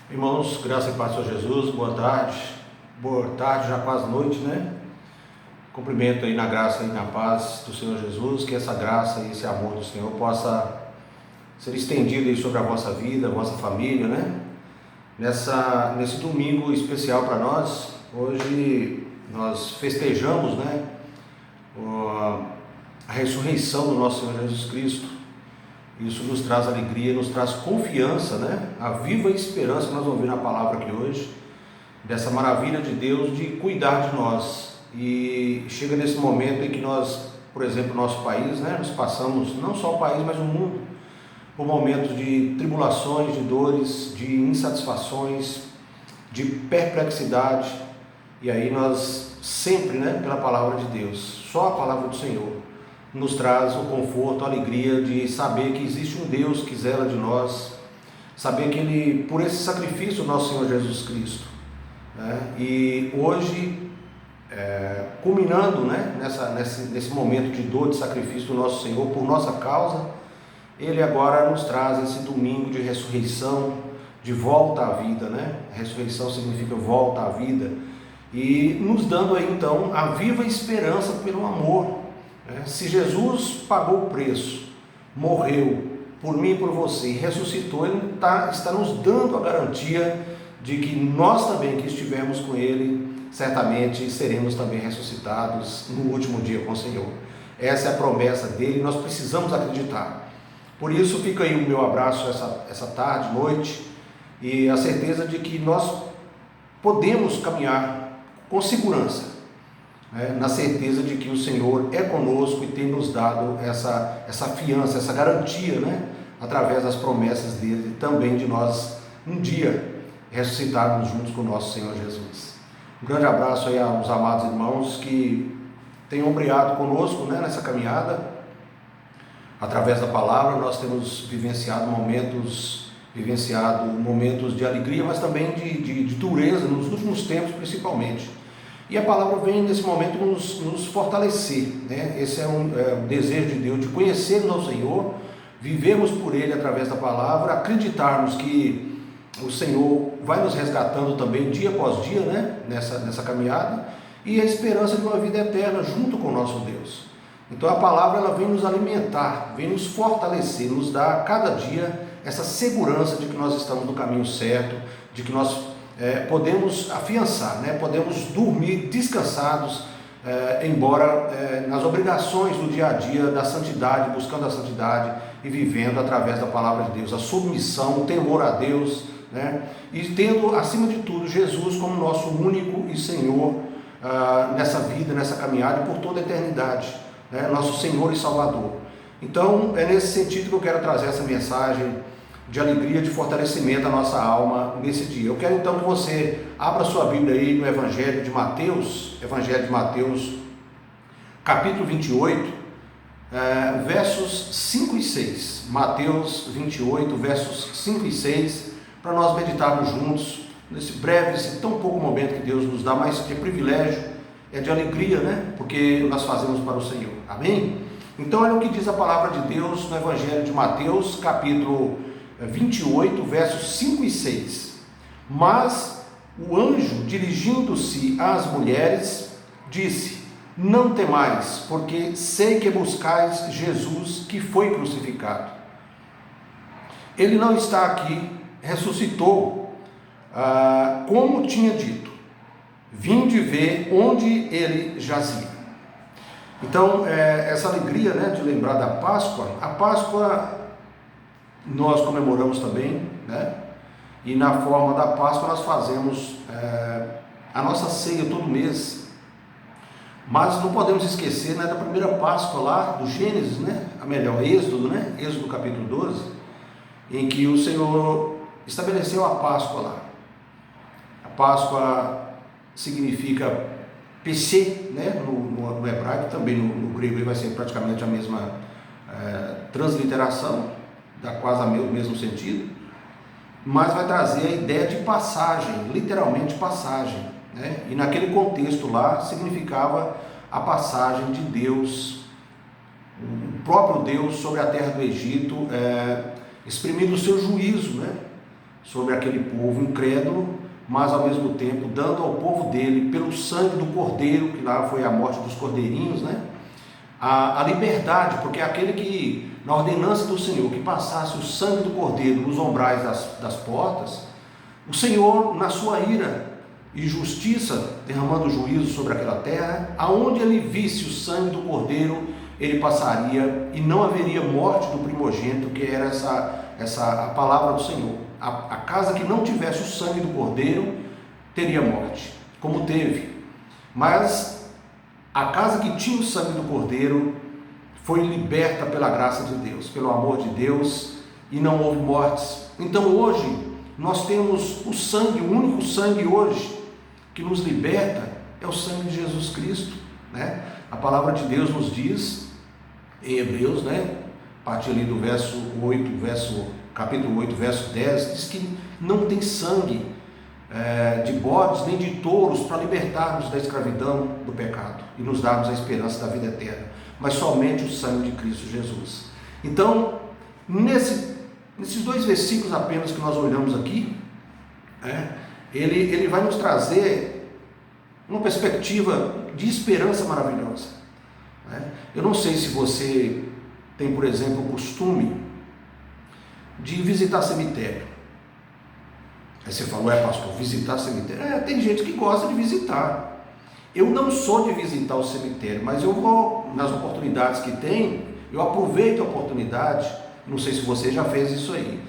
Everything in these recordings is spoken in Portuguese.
Irmãos, graça e paz do Senhor Jesus, boa tarde, já quase noite, né? Cumprimento aí na graça e na paz do Senhor Jesus, que essa graça e esse amor do Senhor possa ser estendido aí sobre a vossa vida, a vossa família, né? Nesse domingo especial para nós, hoje nós festejamos, né? A ressurreição do nosso Senhor Jesus Cristo. Isso nos traz alegria, nos traz confiança, né? A viva esperança que nós vamos ver na palavra aqui hoje, dessa maravilha de Deus de cuidar de nós. E chega nesse momento em que nós, por exemplo, nosso país, né? Nós passamos, não só o país, mas o mundo, por momentos de tribulações, de dores, de insatisfações, de perplexidade. E aí nós sempre, né? Pela palavra de Deus, só a palavra do Senhor nos traz o conforto, a alegria de saber que existe um Deus que zela de nós, saber que Ele, por esse sacrifício, o nosso Senhor Jesus Cristo, né? E hoje, culminando, né, nesse momento de dor, de sacrifício do nosso Senhor por nossa causa, Ele agora nos traz esse domingo de ressurreição, de volta à vida, né? Ressurreição significa volta à vida, e nos dando aí então a viva esperança pelo amor. Se Jesus pagou o preço, morreu por mim e por você, e ressuscitou, Ele está nos dando a garantia de que nós também que estivermos com Ele, certamente seremos também ressuscitados no último dia com o Senhor. Essa é a promessa dele, nós precisamos acreditar. Por isso fica aí o meu abraço essa tarde, noite, e a certeza de que nós podemos caminhar com segurança, na certeza de que o Senhor é conosco e tem nos dado essa fiança, essa garantia, né? Através das promessas dele, também de nós um dia ressuscitarmos juntos com o nosso Senhor Jesus. Um grande abraço aí aos amados irmãos que têm ombreado conosco, né, nessa caminhada. Através da palavra nós temos vivenciado momentos de alegria, mas também de dureza, nos últimos tempos principalmente. E a palavra vem nesse momento nos fortalecer, né? Esse é um desejo de Deus, de conhecermos ao Senhor, vivermos por Ele através da palavra, acreditarmos que o Senhor vai nos resgatando também dia após dia, né? Nessa caminhada, e a esperança de uma vida eterna junto com o nosso Deus. Então a palavra ela vem nos alimentar, vem nos fortalecer, nos dar a cada dia essa segurança de que nós estamos no caminho certo, de que nós podemos afiançar, né? Podemos dormir descansados, embora nas obrigações do dia a dia da santidade, buscando a santidade e vivendo através da palavra de Deus, a submissão, o temor a Deus, né? E tendo acima de tudo Jesus como nosso único e Senhor nessa vida, nessa caminhada e por toda a eternidade, né? Nosso Senhor e Salvador. Então é nesse sentido que eu quero trazer essa mensagem de alegria, de fortalecimento à nossa alma nesse dia. Eu quero então que você abra sua Bíblia aí no Evangelho de Mateus, capítulo 28, versos 5 e 6. Mateus 28, versos 5 e 6, para nós meditarmos juntos nesse breve, esse tão pouco momento que Deus nos dá, mas de privilégio, de alegria, né? Porque nós fazemos para o Senhor. Amém? Então olha o que diz a palavra de Deus no Evangelho de Mateus, capítulo 28, versos 5 e 6. Mas o anjo, dirigindo-se às mulheres, disse: não temais, porque sei que buscais Jesus que foi crucificado. Ele não está aqui, ressuscitou, como tinha dito. Vinde ver onde ele jazia. Então, essa alegria, né, de lembrar da Páscoa, a Páscoa nós comemoramos também, né? E na forma da Páscoa nós fazemos a nossa ceia todo mês. Mas não podemos esquecer, né, da primeira Páscoa lá do Gênesis, né? Êxodo, né? Êxodo capítulo 12, em que o Senhor estabeleceu a Páscoa lá. A Páscoa significa Pesé, né? No hebraico, também no grego vai ser praticamente a mesma transliteração, dá quase o mesmo sentido, mas vai trazer a ideia de passagem, literalmente passagem, né? E naquele contexto lá significava a passagem de Deus, o próprio Deus sobre a terra do Egito, exprimindo o seu juízo, né? sobre aquele povo incrédulo, mas ao mesmo tempo dando ao povo dele, pelo sangue do cordeiro, que lá foi a morte dos cordeirinhos, né? A liberdade, porque aquele que, na ordenança do Senhor, que passasse o sangue do cordeiro nos umbrais das portas, o Senhor, na sua ira e justiça, derramando juízo sobre aquela terra, aonde ele visse o sangue do cordeiro, ele passaria e não haveria morte do primogênito, que era a palavra do Senhor. A casa que não tivesse o sangue do cordeiro teria morte, como teve. Mas a casa que tinha o sangue do cordeiro foi liberta pela graça de Deus, pelo amor de Deus, e não houve mortes. Então hoje nós temos o sangue, o único sangue hoje que nos liberta é o sangue de Jesus Cristo, né? A palavra de Deus nos diz em Hebreus, né? A partir ali do verso 8, capítulo 8, verso 10, diz que não tem sangue de bodes nem de touros para libertar-nos da escravidão do pecado e nos darmos a esperança da vida eterna, mas somente o sangue de Cristo Jesus. Então, nesses dois versículos apenas que nós olhamos aqui, ele vai nos trazer uma perspectiva de esperança maravilhosa. Eu não sei se você tem, por exemplo, o costume de visitar cemitério. Aí você falou, pastor, visitar cemitério? Tem gente que gosta de visitar. Eu não sou de visitar o cemitério, mas eu vou, nas oportunidades que tem, eu aproveito a oportunidade, não sei se você já fez isso aí,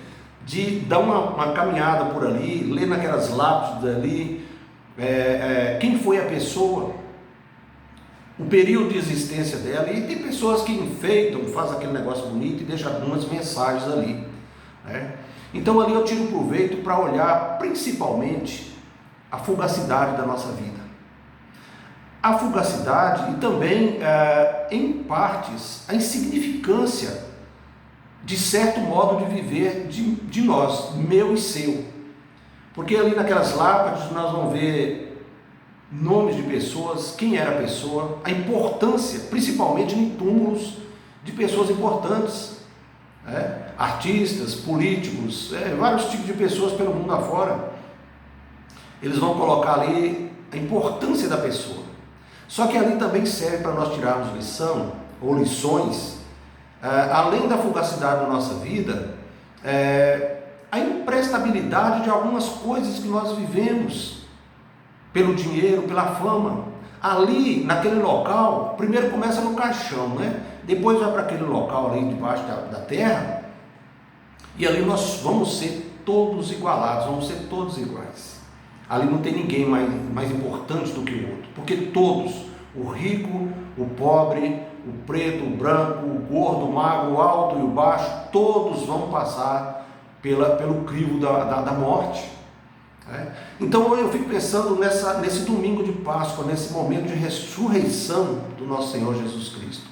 de dar uma caminhada por ali, ler naquelas lápides ali, quem foi a pessoa, o período de existência dela, e tem pessoas que enfeitam, fazem aquele negócio bonito e deixam algumas mensagens ali, né? Então ali eu tiro proveito para olhar principalmente a fugacidade da nossa vida, a fugacidade e também em partes a insignificância de certo modo de viver de nós, meu e seu, porque ali naquelas lápides nós vamos ver nomes de pessoas, quem era a pessoa, a importância, principalmente em túmulos de pessoas importantes, artistas, políticos, vários tipos de pessoas pelo mundo afora. Eles vão colocar ali a importância da pessoa. Só que ali também serve para nós tirarmos lição ou lições, além da fugacidade da nossa vida, a imprestabilidade de algumas coisas que nós vivemos pelo dinheiro, pela fama. Ali, naquele local, primeiro começa no caixão, né? Depois vai para aquele local ali debaixo da terra, e ali nós vamos ser todos igualados, vamos ser todos iguais. Ali não tem ninguém mais importante do que o outro, porque todos, o rico, o pobre, o preto, o branco, o gordo, o magro, o alto e o baixo, todos vão passar pelo crivo da morte. Então eu fico pensando nesse domingo de Páscoa, nesse momento de ressurreição do nosso Senhor Jesus Cristo.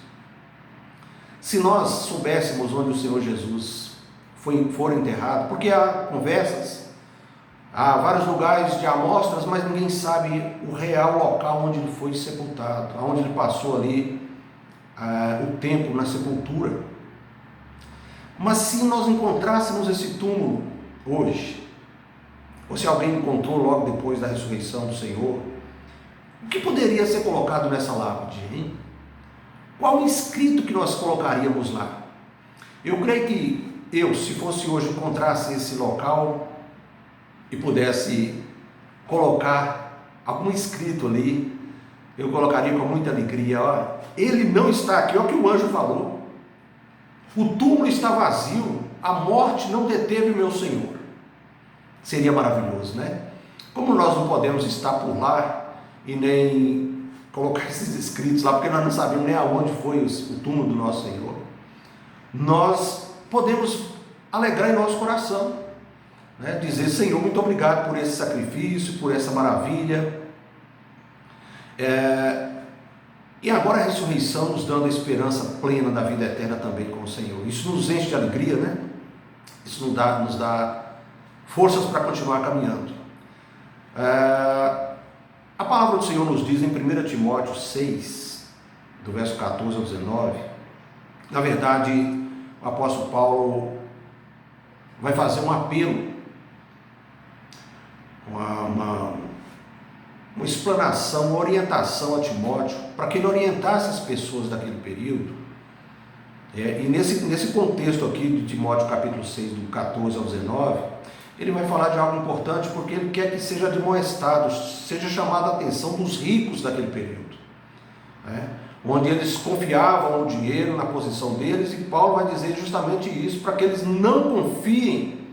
Se nós soubéssemos onde o Senhor Jesus for enterrado, porque há conversas, há vários lugares de amostras, mas ninguém sabe o real local onde ele foi sepultado, onde ele passou ali o tempo na sepultura. Mas se nós encontrássemos esse túmulo hoje, ou se alguém encontrou logo depois da ressurreição do Senhor, o que poderia ser colocado nessa lápide, hein? Qual o escrito que nós colocaríamos lá? Eu creio que se fosse hoje, encontrasse esse local e pudesse colocar algum escrito ali, eu colocaria com muita alegria: olha, ele não está aqui, olha o que o anjo falou, o túmulo está vazio, a morte não deteve o meu Senhor. Seria maravilhoso, né? Como nós não podemos estar por lá e nem colocar esses escritos lá, porque nós não sabemos nem aonde foi o túmulo do nosso Senhor, nós podemos alegrar em nosso coração, né? Dizer: Senhor, muito obrigado por esse sacrifício, por essa maravilha, e agora a ressurreição nos dando a esperança plena da vida eterna também com o Senhor. Isso nos enche de alegria, né? Isso nos dá forças para continuar caminhando. A palavra do Senhor nos diz em 1 Timóteo 6, do verso 14 ao 19, na verdade, o apóstolo Paulo vai fazer um apelo uma explanação, uma orientação a Timóteo, para que ele orientasse as pessoas daquele período. E nesse contexto aqui de Timóteo capítulo 6, do 14 ao 19, ele vai falar de algo importante, porque ele quer que seja admoestado, seja chamada a atenção dos ricos daquele período, onde eles confiavam o dinheiro na posição deles, e Paulo vai dizer justamente isso, para que eles não confiem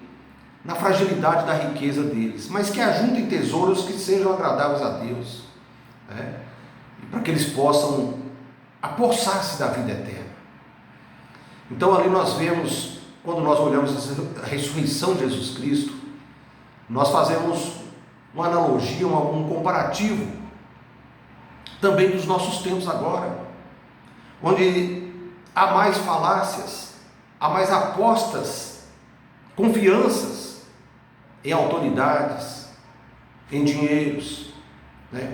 na fragilidade da riqueza deles, mas que ajuntem tesouros que sejam agradáveis a Deus, e para que eles possam apossar-se da vida eterna. Então ali nós vemos, quando nós olhamos a ressurreição de Jesus Cristo, nós fazemos uma analogia, um comparativo também dos nossos tempos agora, onde há mais falácias, há mais apostas, confianças em autoridades, em dinheiros.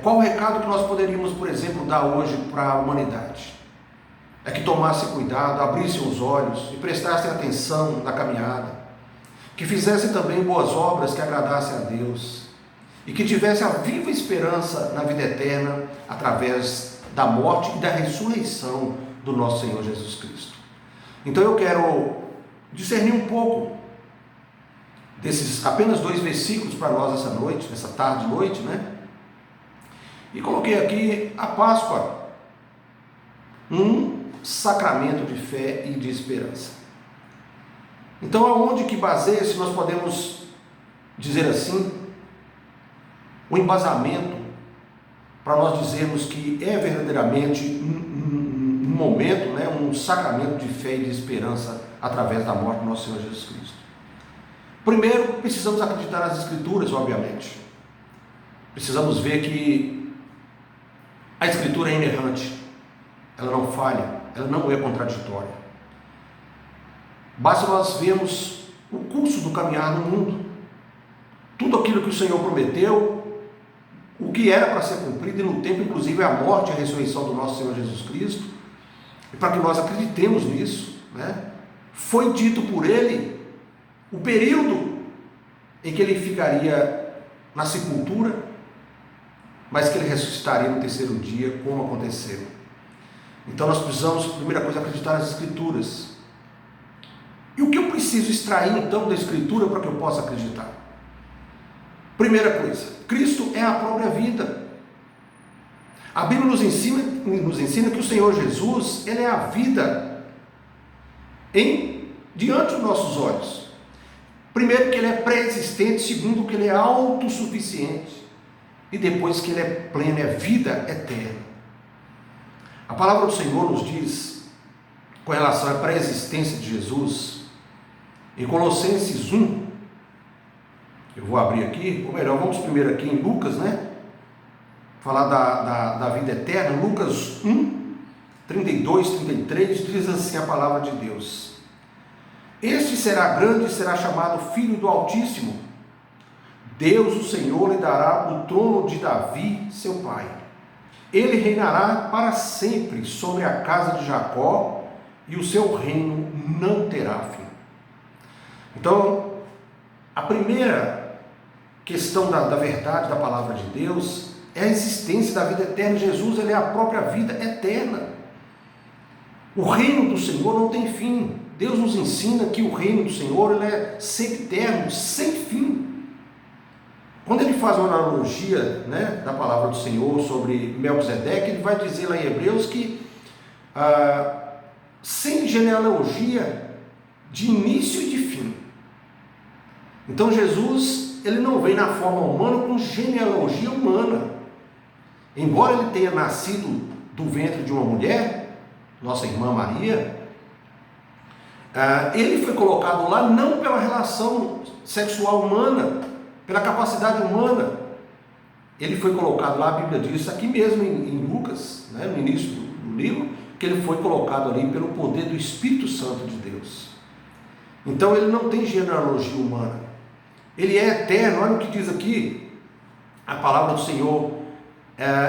Qual o recado que nós poderíamos, por exemplo, dar hoje para a humanidade? É que tomasse cuidado, abrissem os olhos e prestassem atenção na caminhada, que fizessem também boas obras que agradassem a Deus, e que tivessem a viva esperança na vida eterna, através da morte e da ressurreição do nosso Senhor Jesus Cristo. Então eu quero discernir um pouco desses apenas 2 versículos para nós essa noite, nessa tarde e noite, E coloquei aqui a Páscoa, um sacramento de fé e de esperança. Então, aonde que baseia, se nós podemos dizer assim, o embasamento para nós dizermos que é verdadeiramente um momento, um sacramento de fé e de esperança através da morte do nosso Senhor Jesus Cristo? Primeiro, precisamos acreditar nas Escrituras, obviamente. Precisamos ver que a Escritura é inerrante, ela não falha, ela não é contraditória. Basta nós vermos o curso do caminhar no mundo, tudo aquilo que o Senhor prometeu, o que era para ser cumprido, e no tempo, inclusive, a morte e a ressurreição do nosso Senhor Jesus Cristo, e para que nós acreditemos nisso, foi dito por Ele o período em que Ele ficaria na sepultura, mas que Ele ressuscitaria no 3º dia, como aconteceu. Então nós precisamos, primeira coisa, acreditar nas Escrituras. E o que eu preciso extrair então da Escritura para que eu possa acreditar? Primeira coisa, Cristo é a própria vida. A Bíblia nos ensina que o Senhor Jesus, Ele é a vida diante dos nossos olhos. Primeiro, que Ele é pré-existente. Segundo, que Ele é autossuficiente. E depois, que Ele é pleno, é vida eterna. A palavra do Senhor nos diz, com relação à pré-existência de Jesus, em Colossenses 1, eu vou abrir aqui, ou melhor, vamos primeiro aqui em Lucas, falar da vida eterna. Lucas 1, 32, 33, diz assim a palavra de Deus: Este será grande e será chamado Filho do Altíssimo. Deus, o Senhor, lhe dará o trono de Davi, seu pai. Ele reinará para sempre sobre a casa de Jacó, e o seu reino não terá fim. Então, a primeira questão da verdade da palavra de Deus é a existência da vida eterna. Jesus, Ele é a própria vida eterna. O reino do Senhor não tem fim. Deus nos ensina que o reino do Senhor, ele é sempiterno, sem fim. Quando ele faz uma analogia, da palavra do Senhor sobre Melquisedeque, ele vai dizer lá em Hebreus que sem genealogia de início e de fim. Então Jesus, ele não vem na forma humana com genealogia humana. Embora ele tenha nascido do ventre de uma mulher, nossa irmã Maria, ele foi colocado lá não pela relação sexual humana, pela capacidade humana. Ele foi colocado lá, a Bíblia diz aqui mesmo em Lucas, no início do livro, que ele foi colocado ali pelo poder do Espírito Santo de Deus. Então ele não tem genealogia humana, ele é eterno. Olha o que diz aqui a palavra do Senhor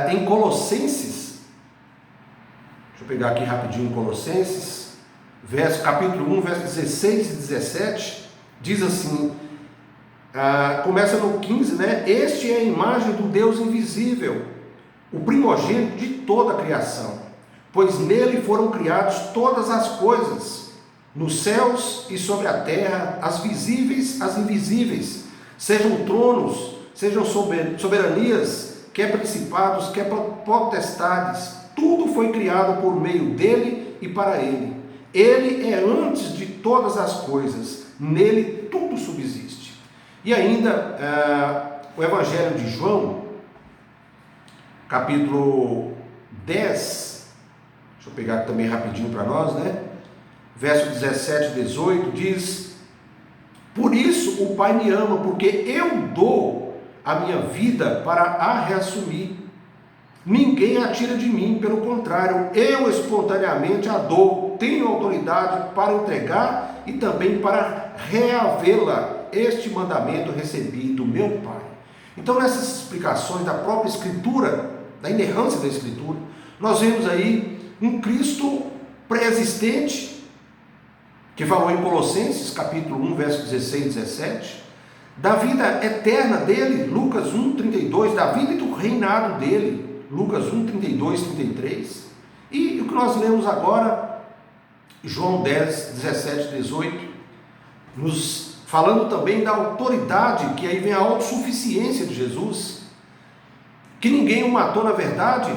em Colossenses. Deixa eu pegar aqui rapidinho Colossenses, capítulo 1, versos 16 e 17, diz assim: começa no 15, né? Este é a imagem do Deus invisível, o primogênito de toda a criação, pois nele foram criadas todas as coisas, nos céus e sobre a terra, as visíveis, as invisíveis, sejam tronos, sejam soberanias, quer principados, quer potestades, tudo foi criado por meio dele e para ele. Ele é antes de todas as coisas, nele tudo subsiste. E ainda, o Evangelho de João, capítulo 10, deixa eu pegar aqui também rapidinho para nós, né? Verso 17 e 18 diz: por isso o Pai me ama, porque eu dou a minha vida para a reassumir. Ninguém a tira de mim, pelo contrário, eu espontaneamente a dou, tenho autoridade para entregar e também para reavê-la. Este mandamento recebi do meu Pai. Então, nessas explicações da própria Escritura, da inerrância da Escritura, nós vemos aí um Cristo pré-existente, que falou em Colossenses, capítulo 1, verso 16 e 17, da vida eterna dele, Lucas 1, 32, da vida e do reinado dele, Lucas 1, 32, 33, e o que nós lemos agora, João 10, 17 e 18, nos falando também da autoridade, que aí vem a autossuficiência de Jesus, que ninguém o matou na verdade,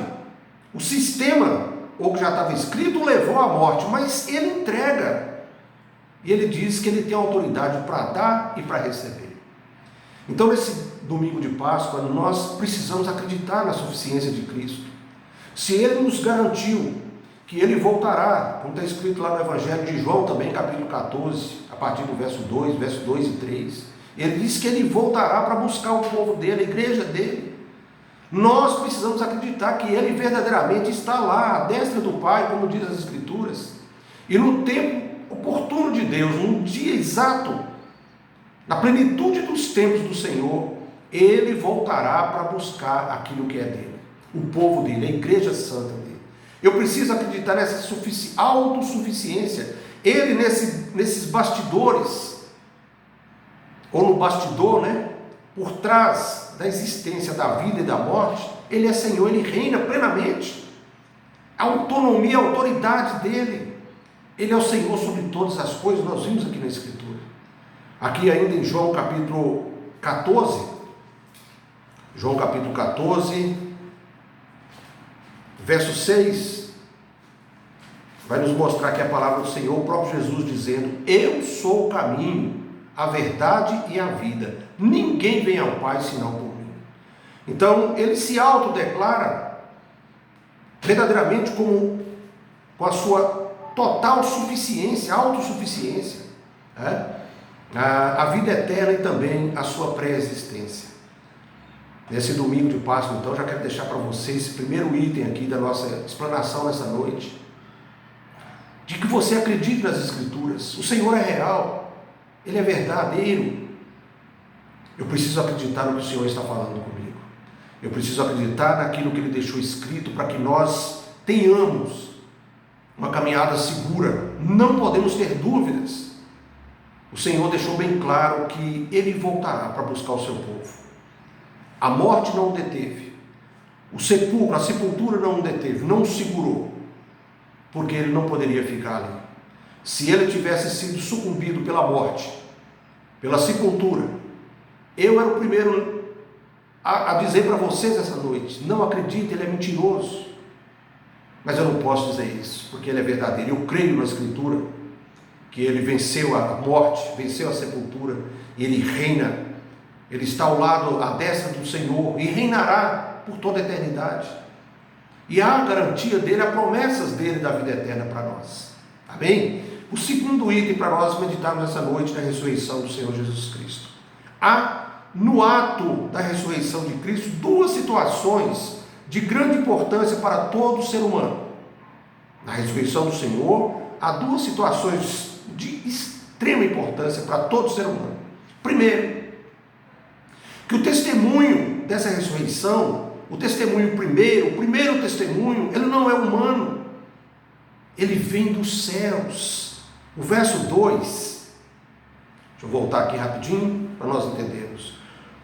o sistema, ou que já estava escrito, o levou à morte, mas ele entrega, e ele diz que ele tem autoridade para dar e para receber. Então, nesse domingo de Páscoa, nós precisamos acreditar na suficiência de Cristo. Se ele nos garantiu que ele voltará, como está escrito lá no Evangelho de João também, capítulo 14, a partir do verso 2 e 3, ele diz que ele voltará para buscar o povo dele, a igreja dele. Nós precisamos acreditar que ele verdadeiramente está lá, à destra do Pai, como diz as Escrituras, e no tempo oportuno de Deus, num dia exato, na plenitude dos tempos do Senhor, ele voltará para buscar aquilo que é dele, o povo dele, a igreja santa dele. Eu preciso acreditar nessa autossuficiência. Ele nesses bastidores, ou no bastidor, né, por trás da existência da vida e da morte, ele é Senhor, ele reina plenamente. A autonomia, a autoridade dele, ele é o Senhor sobre todas as coisas. Nós vimos aqui na Escritura. Aqui ainda em João capítulo 14, João capítulo 14, verso 6, vai nos mostrar aqui a palavra do Senhor, o próprio Jesus dizendo: eu sou o caminho, a verdade e a vida, ninguém vem ao Pai senão por mim. Então ele se autodeclara verdadeiramente com a sua total suficiência, autossuficiência, a vida eterna e também a sua pré-existência. Nesse domingo de Páscoa, então, já quero deixar para vocês esse primeiro item aqui da nossa explanação nessa noite, de que você acredite nas Escrituras. O Senhor é real, Ele é verdadeiro. Eu preciso acreditar no que o Senhor está falando comigo. Eu preciso acreditar naquilo que Ele deixou escrito para que nós tenhamos uma caminhada segura. Não podemos ter dúvidas. O Senhor deixou bem claro que Ele voltará para buscar o seu povo. A morte não o deteve, o sepulcro, a sepultura não o deteve, não o segurou, porque ele não poderia ficar ali. Se ele tivesse sido sucumbido pela morte, pela sepultura, eu era o primeiro a dizer para vocês essa noite: não acredite, ele é mentiroso. Mas eu não posso dizer isso, porque ele é verdadeiro. Eu creio na Escritura que ele venceu a morte, venceu a sepultura, e ele reina. Ele está ao lado, à destra do Senhor, e reinará por toda a eternidade. E há a garantia dele, há promessas dele da vida eterna para nós. Amém? O segundo item para nós meditarmos nessa noite na ressurreição do Senhor Jesus Cristo. Há, no ato da ressurreição de Cristo, duas situações de grande importância para todo ser humano. Na ressurreição do Senhor, há duas situações de extrema importância para todo ser humano. Primeiro, que o testemunho dessa ressurreição, o testemunho primeiro, o primeiro testemunho, ele não é humano, ele vem dos céus. O verso 2, deixa eu voltar aqui rapidinho, para nós entendermos.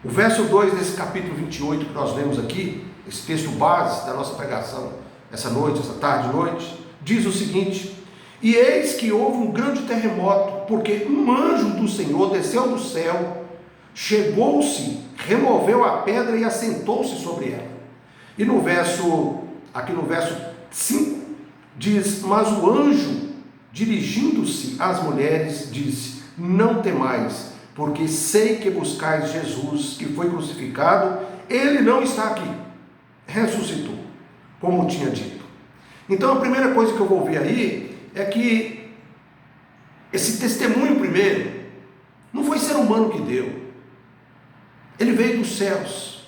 O verso 2 desse capítulo 28 que nós lemos aqui, esse texto base da nossa pregação, essa noite, essa tarde e noite, diz o seguinte: e eis que houve um grande terremoto, porque um anjo do Senhor desceu do céu, chegou-se, removeu a pedra e assentou-se sobre ela. E aqui no verso 5, diz: mas o anjo, dirigindo-se às mulheres, disse: não temais, porque sei que buscais Jesus, que foi crucificado. Ele não está aqui, ressuscitou, como tinha dito. Então a primeira coisa que eu vou ver aí é que esse testemunho primeiro não foi ser humano que deu, ele veio dos céus.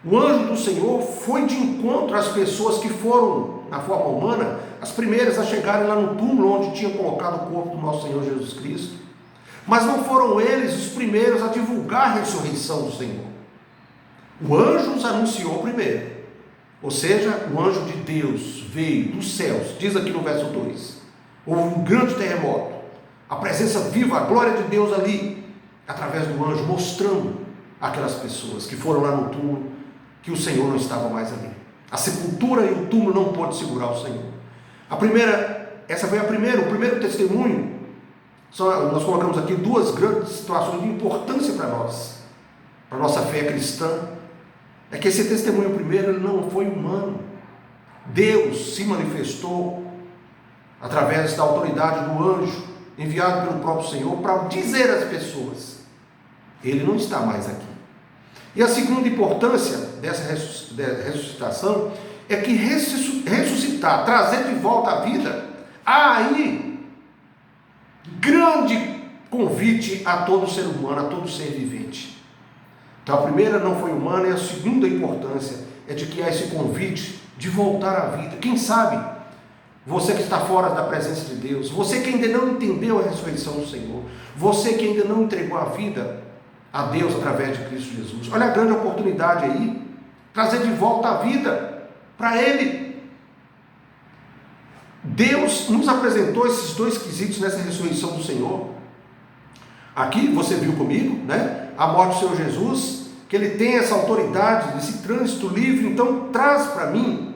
O anjo do Senhor foi de encontro às pessoas que foram, na forma humana, as primeiras a chegarem lá no túmulo onde tinha colocado o corpo do nosso Senhor Jesus Cristo, mas não foram eles os primeiros a divulgar a ressurreição do Senhor. O anjo os anunciou primeiro, ou seja, o anjo de Deus veio dos céus. Diz aqui no verso 2, houve um grande terremoto, a presença viva, a glória de Deus ali, através do anjo, mostrando àquelas pessoas que foram lá no túmulo, que o Senhor não estava mais ali. A sepultura e o túmulo não pôde segurar o Senhor. Essa foi o primeiro testemunho. Nós colocamos aqui duas grandes situações de importância para nós, para a nossa fé cristã. É que esse testemunho primeiro ele não foi humano. Deus se manifestou através da autoridade do anjo, enviado pelo próprio Senhor, para dizer às pessoas: ele não está mais aqui. E a segunda importância dessa ressuscitação é que ressuscitar, trazer de volta a vida, há aí grande convite a todo ser humano, a todo ser vivente. Então a primeira não foi humana, e a segunda importância é de que há esse convite de voltar à vida. Quem sabe você que está fora da presença de Deus, você que ainda não entendeu a ressurreição do Senhor, você que ainda não entregou a vida a Deus através de Cristo Jesus, olha a grande oportunidade aí, trazer de volta a vida para Ele. Deus nos apresentou esses dois quesitos nessa ressurreição do Senhor. Aqui você viu comigo, né? A morte do Senhor Jesus, que Ele tem essa autoridade, esse trânsito livre. Então traz para mim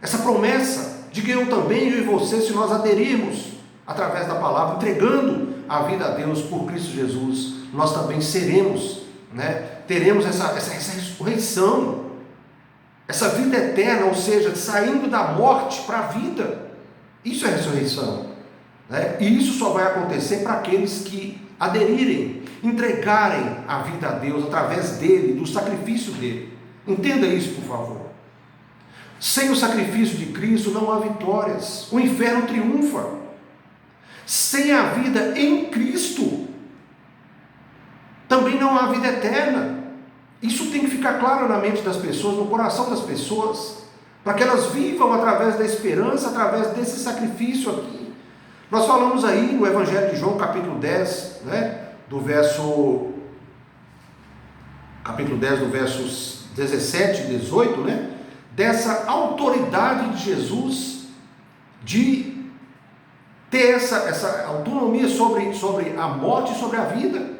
essa promessa de que eu também, eu e você, se nós aderirmos através da palavra, entregando a vida a Deus por Cristo Jesus, nós também seremos, né? Teremos essa ressurreição, essa vida eterna, ou seja, saindo da morte para a vida. Isso é ressurreição, né? E isso só vai acontecer para aqueles que aderirem, entregarem a vida a Deus através dele, do sacrifício dele. Entenda isso, por favor. Sem o sacrifício de Cristo não há vitórias, o inferno triunfa. Sem a vida em Cristo também não há vida eterna. Isso tem que ficar claro na mente das pessoas, no coração das pessoas, para que elas vivam através da esperança, através desse sacrifício aqui. Nós falamos aí no Evangelho de João, capítulo 10, né, capítulo 10, do versos 17 e 18, né, dessa autoridade de Jesus, de ter essa autonomia sobre a morte e sobre a vida.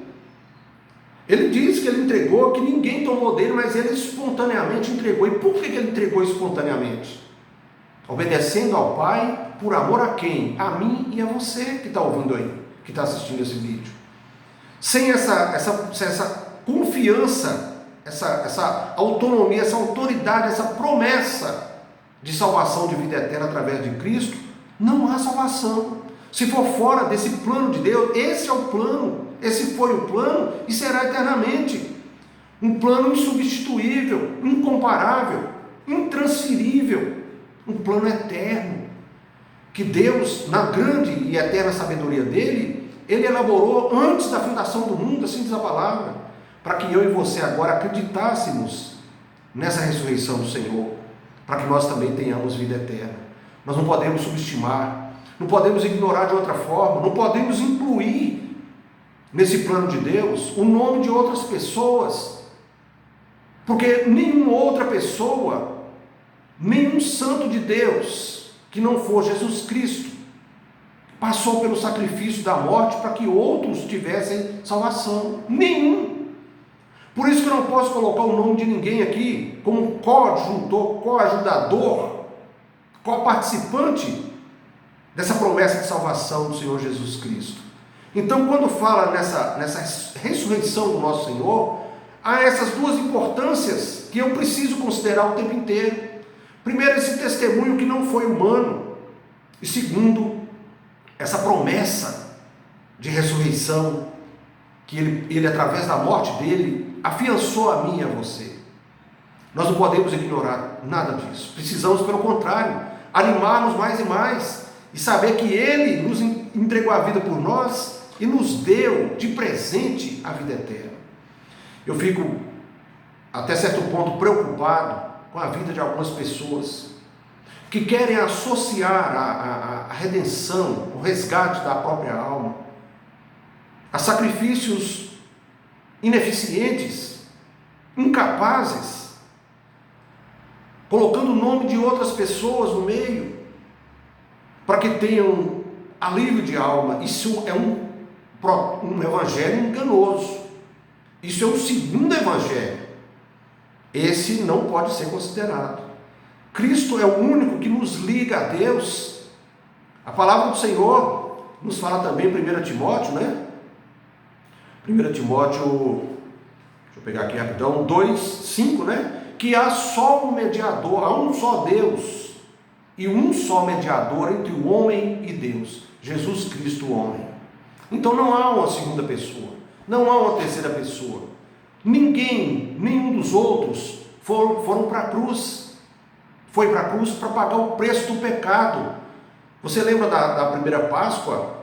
Ele diz que ele entregou, que ninguém tomou dele, mas ele espontaneamente entregou. E por que ele entregou espontaneamente? Obedecendo ao Pai, por amor a quem? A mim e a você que está ouvindo aí, que está assistindo esse vídeo. Sem essa confiança, essa autonomia, essa autoridade, essa promessa de salvação, de vida eterna através de Cristo, não há salvação. Se for fora desse plano de Deus, esse é o plano, esse foi o plano e será eternamente. Um plano insubstituível, incomparável, intransferível, um plano eterno, que Deus, na grande e eterna sabedoria dele, Ele elaborou antes da fundação do mundo, assim diz a palavra, para que eu e você agora acreditássemos nessa ressurreição do Senhor, para que nós também tenhamos vida eterna. Nós não podemos subestimar, não podemos ignorar de outra forma, não podemos incluir nesse plano de Deus o nome de outras pessoas, porque nenhuma outra pessoa, nenhum santo de Deus que não for Jesus Cristo, passou pelo sacrifício da morte para que outros tivessem salvação. Nenhum. Por isso que eu não posso colocar o nome de ninguém aqui como coadjutor, coajudador, coparticipante dessa promessa de salvação do Senhor Jesus Cristo. Então, quando fala nessa ressurreição do nosso Senhor, há essas duas importâncias que eu preciso considerar o tempo inteiro. Primeiro, esse testemunho que não foi humano. E segundo, essa promessa de ressurreição, que ele através da morte dele, afiançou a mim e a você. Nós não podemos ignorar nada disso. Precisamos, pelo contrário, animar-nos mais e mais, e saber que ele nos entregou a vida por nós e nos deu de presente a vida eterna. Eu fico, até certo ponto, preocupado com a vida de algumas pessoas que querem associar a redenção, o resgate da própria alma, a sacrifícios ineficientes, incapazes, colocando o nome de outras pessoas no meio, para que tenham alívio de alma. Isso é um evangelho enganoso. Isso é o segundo evangelho. Esse não pode ser considerado. Cristo é o único que nos liga a Deus. A palavra do Senhor nos fala também em 1 Timóteo, né? 1 Timóteo, deixa eu pegar aqui rapidão, 2:5, né? Que há só um mediador, há um só Deus, e um só mediador entre o homem e Deus, Jesus Cristo, o homem. Então não há uma segunda pessoa, não há uma terceira pessoa. Nenhum dos outros foram para a cruz. Foi para a cruz para pagar o preço do pecado. Você lembra da primeira Páscoa,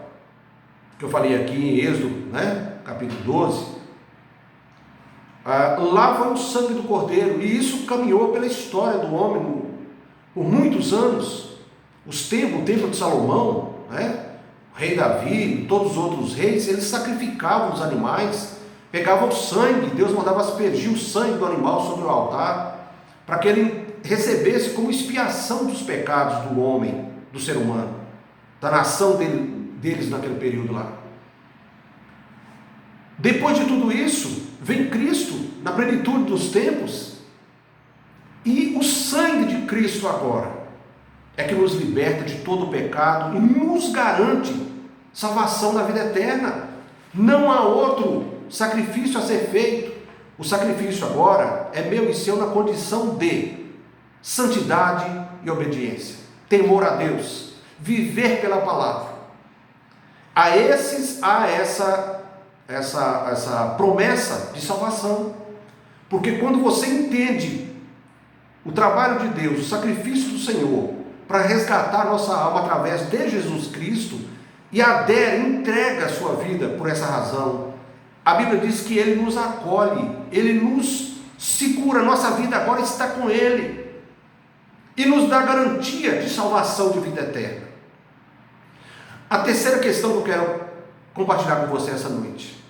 que eu falei aqui em Êxodo, né? Capítulo 12? Lá foi o sangue do Cordeiro, e isso caminhou pela história do homem por muitos anos. O templo de Salomão, né? O rei Davi, todos os outros reis, eles sacrificavam os animais, pegavam o sangue, Deus mandava aspergir o sangue do animal sobre o altar, para que ele recebesse como expiação dos pecados do homem, do ser humano, da nação deles naquele período lá. Depois de tudo isso, vem Cristo na plenitude dos tempos, e o sangue de Cristo agora é que nos liberta de todo o pecado e nos garante salvação na vida eterna. Não há outro sacrifício a ser feito. O sacrifício agora é meu e seu na condição de santidade e obediência, temor a Deus, viver pela palavra. A esses há essa promessa de salvação, porque quando você entende o trabalho de Deus, o sacrifício do Senhor para resgatar a nossa alma através de Jesus Cristo, e adere, entrega a sua vida por essa razão, a Bíblia diz que Ele nos acolhe, Ele nos segura, nossa vida agora está com Ele, e nos dá garantia de salvação, de vida eterna. A terceira questão que eu quero compartilhar com você essa noite,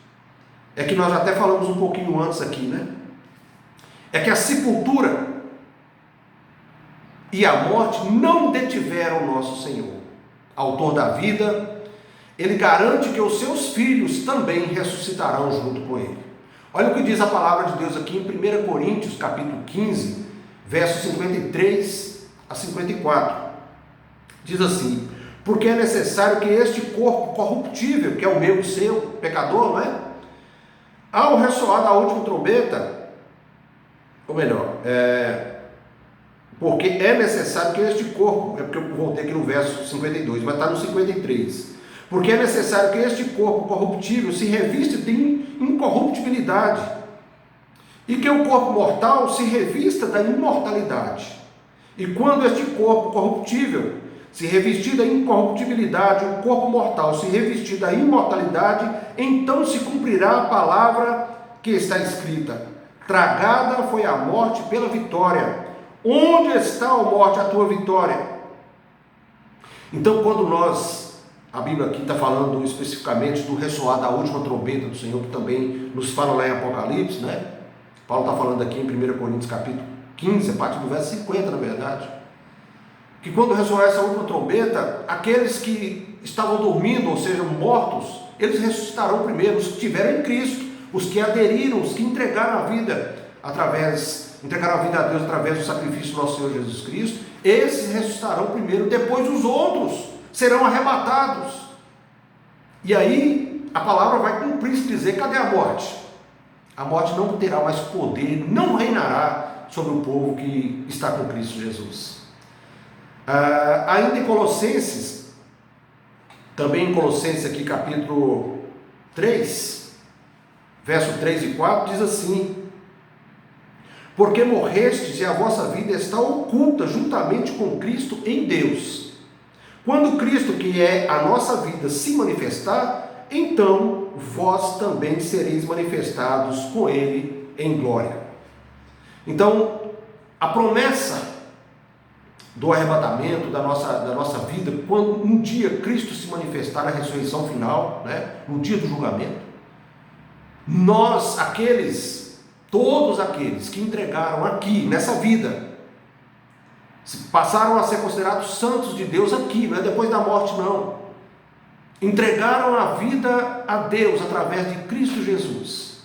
é que nós já até falamos um pouquinho antes aqui, né? É que a sepultura e a morte não detiveram o nosso Senhor, autor da vida. Ele garante que os seus filhos também ressuscitarão junto com ele. Olha o que diz a palavra de Deus aqui em 1 Coríntios, capítulo 15, versos 53 a 54. Diz assim: porque é necessário que este corpo corruptível, que é o meu e o seu, pecador, não é? Ao ressoar da última trombeta, ou melhor, porque é necessário que este corpo, é porque eu voltei aqui no verso 52, mas está no 53. Porque é necessário que este corpo corruptível se revista de incorruptibilidade, e que o corpo mortal se revista da imortalidade. E quando este corpo corruptível se revestir da incorruptibilidade, o corpo mortal se revestir da imortalidade, então se cumprirá a palavra que está escrita: tragada foi a morte pela vitória. Onde está, ó morte, a tua vitória? Então, quando a Bíblia aqui está falando especificamente do ressoar da última trombeta do Senhor, que também nos fala lá em Apocalipse, né? Paulo está falando aqui em 1 Coríntios capítulo 15, a partir do verso 50, na verdade, que quando ressoar essa última trombeta, aqueles que estavam dormindo, ou seja, mortos, eles ressuscitarão primeiro, os que estiveram em Cristo, os que aderiram, os que entregaram a vida a Deus através do sacrifício do nosso Senhor Jesus Cristo. Esses ressuscitarão primeiro, depois os outros serão arrebatados. E aí a palavra vai cumprir se dizer: cadê a morte? A morte não terá mais poder, não reinará sobre o povo que está com Cristo Jesus. Ainda em Colossenses, também em Colossenses aqui capítulo 3, verso 3 e 4, diz assim: porque morrestes e a vossa vida está oculta juntamente com Cristo em Deus. Quando Cristo, que é a nossa vida, se manifestar, então vós também sereis manifestados com Ele em glória. Então, a promessa do arrebatamento da nossa vida, quando um dia Cristo se manifestar na ressurreição final, no dia do julgamento, nós, todos aqueles que entregaram aqui, nessa vida, passaram a ser considerados santos de Deus aqui, não é depois da morte não, entregaram a vida a Deus através de Cristo Jesus.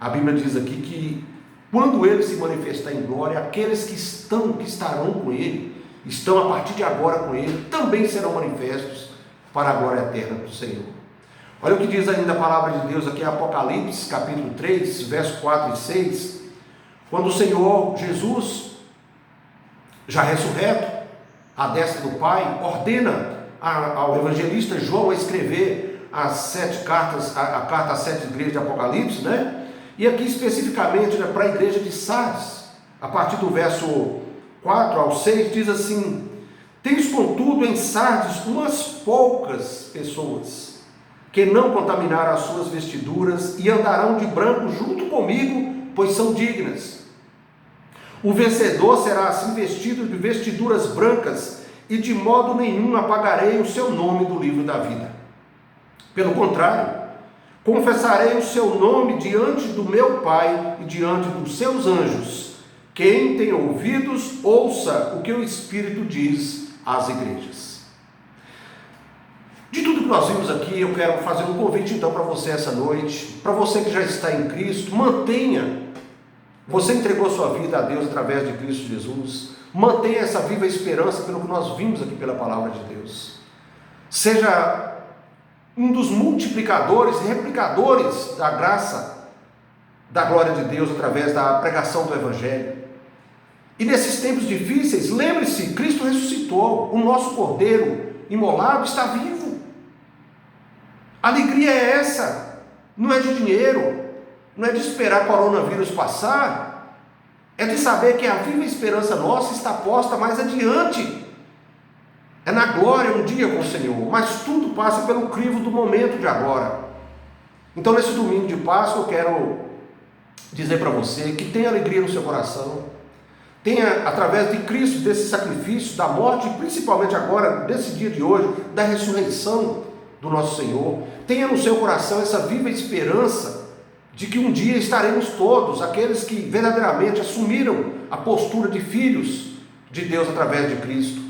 A Bíblia diz aqui que quando Ele se manifestar em glória, aqueles que estarão com Ele, estão a partir de agora com Ele, também serão manifestos para a glória eterna do Senhor. Olha o que diz ainda a palavra de Deus aqui em Apocalipse, capítulo 3, versos 4 e 6, quando o Senhor Jesus, já ressurreto, à destra do Pai, ordena ao evangelista João a escrever as 7 cartas, a carta às 7 igrejas de Apocalipse, E aqui especificamente para a igreja de Sardes, a partir do verso 4 ao 6, diz assim: tens contudo em Sardes umas poucas pessoas, que não contaminaram as suas vestiduras e andarão de branco junto comigo, pois são dignas. O vencedor será assim vestido de vestiduras brancas, e de modo nenhum apagarei o seu nome do livro da vida. Pelo contrário, confessarei o seu nome diante do meu Pai e diante dos seus anjos. Quem tem ouvidos, ouça o que o Espírito diz às igrejas. De tudo que nós vimos aqui, eu quero fazer um convite então para você essa noite, para você que já está em Cristo, você entregou sua vida a Deus através de Cristo Jesus, mantenha essa viva esperança pelo que nós vimos aqui pela palavra de Deus. Seja um dos multiplicadores e replicadores da graça, da glória de Deus através da pregação do Evangelho. E nesses tempos difíceis, lembre-se, Cristo ressuscitou, o nosso Cordeiro imolado está vivo. A alegria é essa, não é de dinheiro, não é de esperar coronavírus passar, é de saber que a viva esperança nossa está posta mais adiante, é na glória um dia com o Senhor, mas tudo passa pelo crivo do momento de agora. Então nesse domingo de Páscoa eu quero dizer para você que tenha alegria no seu coração, tenha através de Cristo, desse sacrifício, da morte, e principalmente agora, nesse dia de hoje, da ressurreição do nosso Senhor, tenha no seu coração essa viva esperança de que um dia estaremos todos, aqueles que verdadeiramente assumiram a postura de filhos de Deus através de Cristo,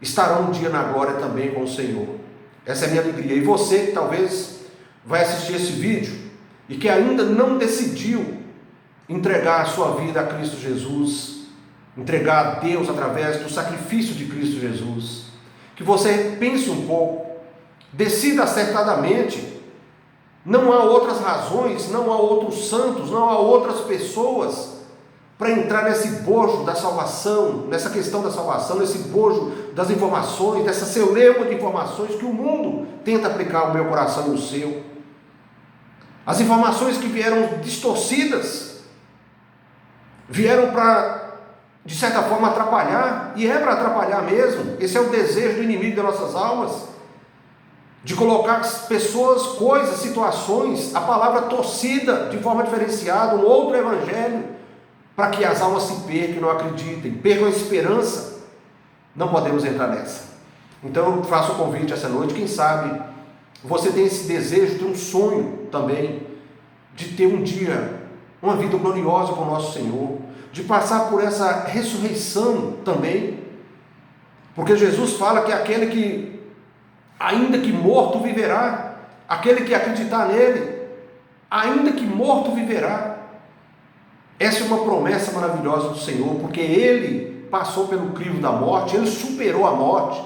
estarão um dia na glória também com o Senhor. Essa é a minha alegria. E você que talvez vai assistir esse vídeo e que ainda não decidiu entregar a sua vida a Cristo Jesus, entregar a Deus através do sacrifício de Cristo Jesus, que você pense um pouco, decida acertadamente. Não há outras razões, não há outros santos, não há outras pessoas para entrar nesse bojo da salvação, nessa questão da salvação, nesse bojo das informações, dessa celeuma de informações que o mundo tenta aplicar ao meu coração e no seu. As informações que vieram distorcidas, vieram para, de certa forma, atrapalhar, e é para atrapalhar mesmo. Esse é o desejo do inimigo das nossas almas, de colocar pessoas, coisas, situações, a palavra torcida de forma diferenciada, um outro evangelho, para que as almas se percam e não acreditem, percam a esperança. Não podemos entrar nessa. Então eu faço o convite essa noite, quem sabe você tem esse desejo, tem um sonho também, de ter um dia, uma vida gloriosa com o nosso Senhor, de passar por essa ressurreição também, Porque Jesus fala que aquele que, ainda que morto, viverá. Aquele que acreditar nele, ainda que morto, viverá. Essa é uma promessa maravilhosa do Senhor, porque Ele passou pelo crivo da morte, Ele superou a morte.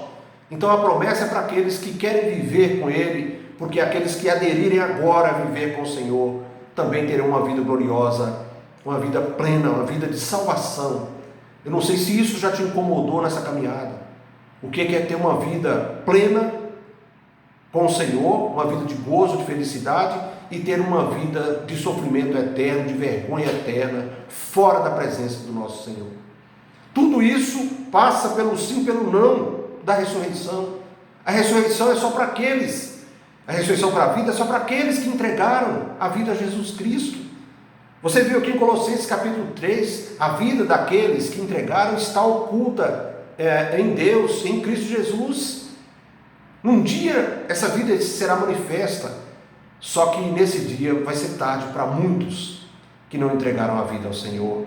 Então a promessa é para aqueles que querem viver com Ele, porque aqueles que aderirem agora a viver com o Senhor, também terão uma vida gloriosa, uma vida plena, uma vida de salvação. Eu não sei se isso já te incomodou nessa caminhada. O que é ter uma vida plena com o Senhor, uma vida de gozo, de felicidade, e ter uma vida de sofrimento eterno, de vergonha eterna, fora da presença do nosso Senhor. Tudo isso passa pelo sim, pelo não da ressurreição. A ressurreição é só para aqueles, a ressurreição para a vida é só para aqueles que entregaram a vida a Jesus Cristo. Você viu aqui em Colossenses capítulo 3, a vida daqueles que entregaram está oculta em Deus, em Cristo Jesus. Um dia essa vida será manifesta, só que nesse dia vai ser tarde para muitos que não entregaram a vida ao Senhor,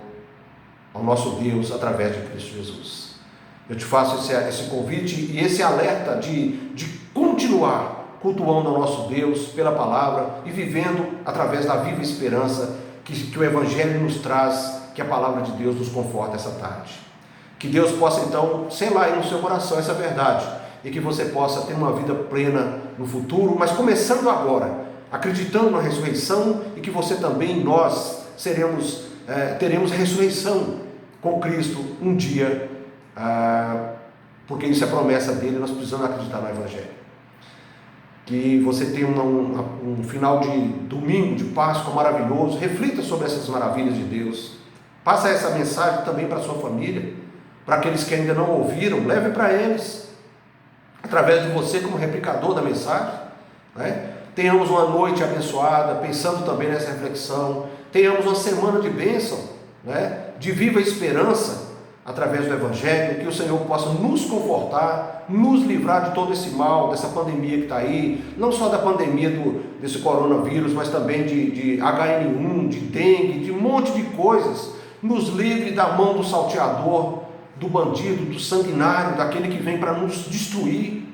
ao nosso Deus, através de Cristo Jesus. Eu te faço esse convite e esse alerta de continuar cultuando ao nosso Deus pela palavra e vivendo através da viva esperança que o Evangelho nos traz, que a palavra de Deus nos conforta essa tarde. Que Deus possa então selar aí no seu coração essa verdade e que você possa ter uma vida plena no futuro, mas começando agora, acreditando na ressurreição, e que você também, nós, teremos ressurreição com Cristo um dia, porque isso é promessa dele, nós precisamos acreditar no Evangelho. Que você tenha um final de domingo, de Páscoa maravilhoso, reflita sobre essas maravilhas de Deus, passa essa mensagem também para a sua família, para aqueles que ainda não ouviram, leve para eles, através de você como replicador da mensagem, né? Tenhamos uma noite abençoada, pensando também nessa reflexão, tenhamos uma semana de bênção, né? De viva esperança, através do Evangelho, que o Senhor possa nos confortar, nos livrar de todo esse mal, dessa pandemia que está aí, não só da pandemia desse coronavírus, mas também de HN1, de dengue, de um monte de coisas, nos livre da mão do salteador, do bandido, do sanguinário, daquele que vem para nos destruir,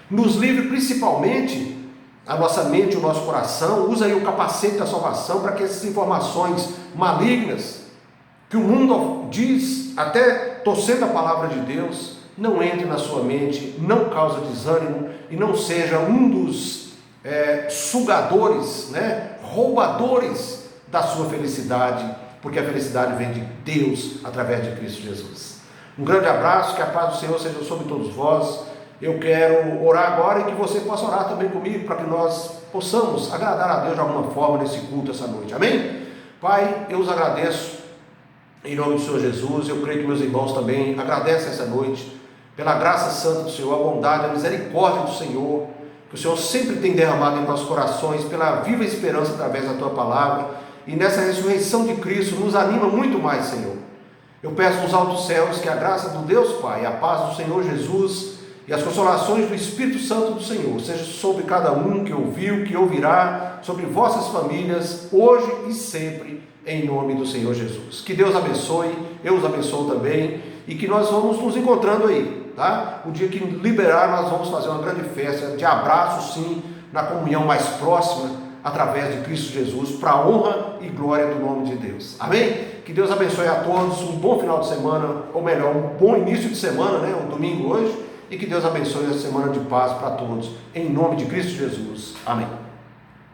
nos livre principalmente a nossa mente, o nosso coração, usa aí o capacete da salvação para que essas informações malignas, que o mundo diz, até torcendo a palavra de Deus, não entre na sua mente, não cause desânimo e não seja um dos sugadores, né, roubadores da sua felicidade, porque a felicidade vem de Deus através de Cristo Jesus. Um grande abraço, que a paz do Senhor seja sobre todos vós. Eu quero orar agora e que você possa orar também comigo, para que nós possamos agradar a Deus de alguma forma nesse culto essa noite, amém? Pai, eu os agradeço em nome do Senhor Jesus. Eu creio que meus irmãos também agradecem essa noite pela graça santa do Senhor, a bondade, a misericórdia do Senhor, que o Senhor sempre tem derramado em nossos corações, pela viva esperança através da Tua palavra, e nessa ressurreição de Cristo nos anima muito mais, Senhor. Eu peço nos altos céus que a graça do Deus Pai, a paz do Senhor Jesus e as consolações do Espírito Santo do Senhor seja sobre cada um que ouviu, que ouvirá, sobre vossas famílias, hoje e sempre, em nome do Senhor Jesus. Que Deus abençoe, eu os abençoo também, e que nós vamos nos encontrando aí, tá? O dia que liberar, nós vamos fazer uma grande festa de abraço, sim, na comunhão mais próxima, através de Cristo Jesus, para a honra e glória do nome de Deus. Amém? Que Deus abençoe a todos, um bom final de semana, ou melhor, um bom início de semana, né? Um domingo hoje, e que Deus abençoe a semana de paz para todos, em nome de Cristo Jesus. Amém.